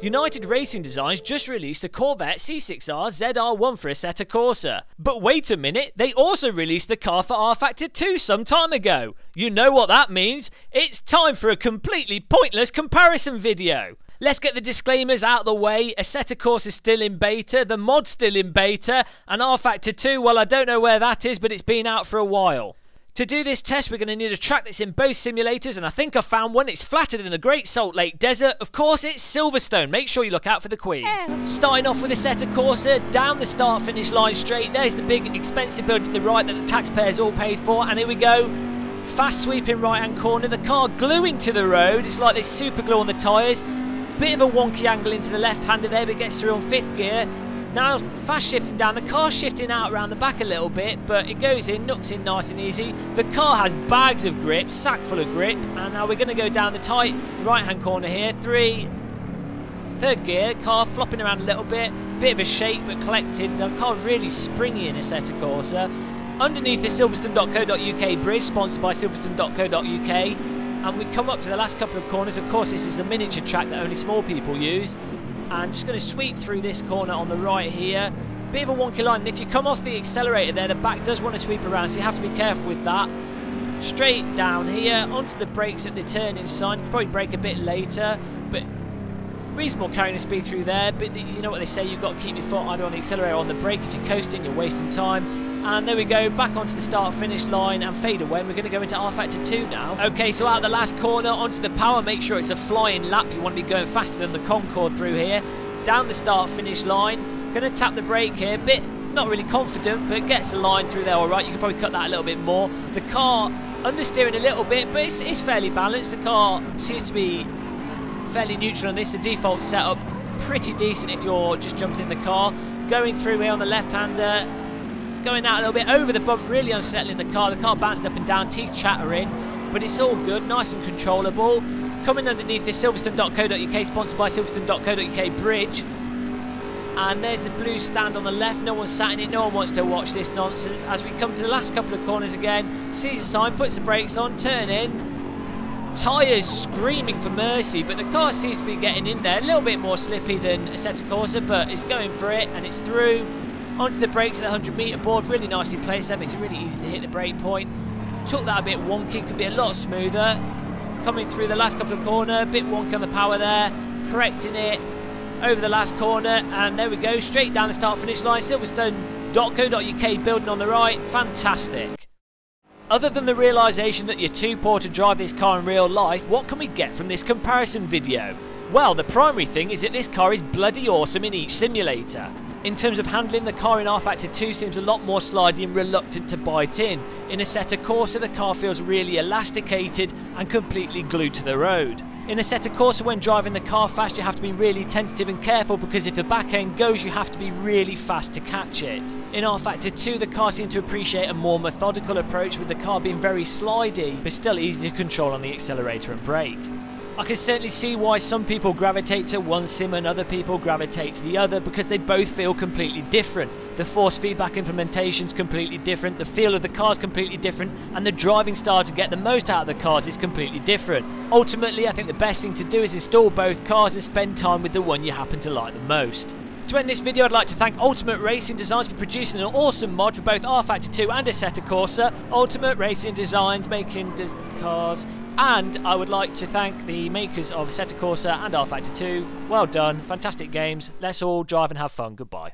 United Racing Designs just released a Corvette C6.R ZR1 for Assetto Corsa. But wait a minute, they also released the car for R-Factor 2 some time ago. You know what that means? It's time for a completely pointless comparison video. Let's get the disclaimers out of the way. Assetto Corsa is still in beta, the mod's still in beta, and R-Factor 2, well, I don't know where that is, but it's been out for a while. To do this test, we're going to need a track that's in both simulators, and I think I found one. It's flatter than the Great Salt Lake Desert. Of course, it's Silverstone. Make sure you look out for the Queen. Starting off with Assetto Corsa, down the start-finish line straight. There's the big, expensive build to the right that the taxpayers all paid for, and here we go. Fast sweeping right-hand corner. The car gluing to the road. It's like they super glue on the tyres. Bit of a wonky angle into the left-hander there, but gets through on 5th gear. Now fast shifting down, the car's shifting out around the back a little bit, but it goes in, knocks in nice and easy. The car has bags of grip, sack full of grip, and now we're going to go down the tight right-hand corner here. 3rd gear, car flopping around a little bit of a shake but collected. The car really springy in Assetto Corsa. Underneath the Silverstone.co.uk bridge, sponsored by Silverstone.co.uk, and we come up to the last couple of corners. Of course, this is the miniature track that only small people use. And just going to sweep through this corner on the right here. Bit of a wonky line, and if you come off the accelerator there, the back does want to sweep around, so you have to be careful with that. Straight down here, onto the brakes at the turning sign. You can probably brake a bit later, but reasonable carrying the speed through there. But you know what they say, you've got to keep your foot either on the accelerator or on the brake. If you're coasting, you're wasting time. And there we go, back onto the start-finish line and fade away. And we're going to go into R-Factor 2 now. Okay, so out of the last corner, onto the power. Make sure it's a flying lap. You want to be going faster than the Concorde through here. Down the start-finish line. Going to tap the brake here. Bit not really confident, but gets a line through there all right. You can probably cut that a little bit more. The car understeering a little bit, but it's fairly balanced. The car seems to be fairly neutral on this. The default setup, pretty decent if you're just jumping in the car. Going through here on the left-hander. Going out a little bit over the bump, really unsettling the car. The car bouncing up and down, teeth chattering, but it's all good, nice and controllable. Coming underneath this Silverstone.co.uk, sponsored by Silverstone.co.uk bridge. And there's the blue stand on the left. No one sat in it, no one wants to watch this nonsense. As we come to the last couple of corners again, sees a sign, puts the brakes on, turn in. Tyres screaming for mercy, but the car seems to be getting in there. A little bit more slippy than Assetto Corsa, but it's going for it, and it's through. Onto the brakes at the 100-metre board, really nicely placed there, makes it really easy to hit the brake point. Took that a bit wonky, could be a lot smoother. Coming through the last couple of corners, a bit wonky on the power there, correcting it over the last corner, and there we go, straight down the start-finish line. Silverstone.co.uk building on the right, fantastic. Other than the realisation that you're too poor to drive this car in real life, what can we get from this comparison video? Well, the primary thing is that this car is bloody awesome in each simulator. In terms of handling, the car in R-Factor 2 seems a lot more slidey and reluctant to bite in. In Assetto Corsa, the car feels really elasticated and completely glued to the road. In Assetto Corsa, when driving the car fast, you have to be really tentative and careful, because if the back end goes, you have to be really fast to catch it. In R-Factor 2, the car seemed to appreciate a more methodical approach, with the car being very slidey, but still easy to control on the accelerator and brake. I can certainly see why some people gravitate to one sim and other people gravitate to the other, because they both feel completely different. The force feedback implementation is completely different, the feel of the car is completely different, and the driving style to get the most out of the cars is completely different. Ultimately, I think the best thing to do is install both cars and spend time with the one you happen to like the most. To end this video, I'd like to thank UnitedRacingDesigns for producing an awesome mod for both R-Factor 2 and Assetto Corsa. UnitedRacingDesigns making cars. And I would like to thank the makers of Assetto Corsa and R-Factor 2. Well done, fantastic games. Let's all drive and have fun. Goodbye.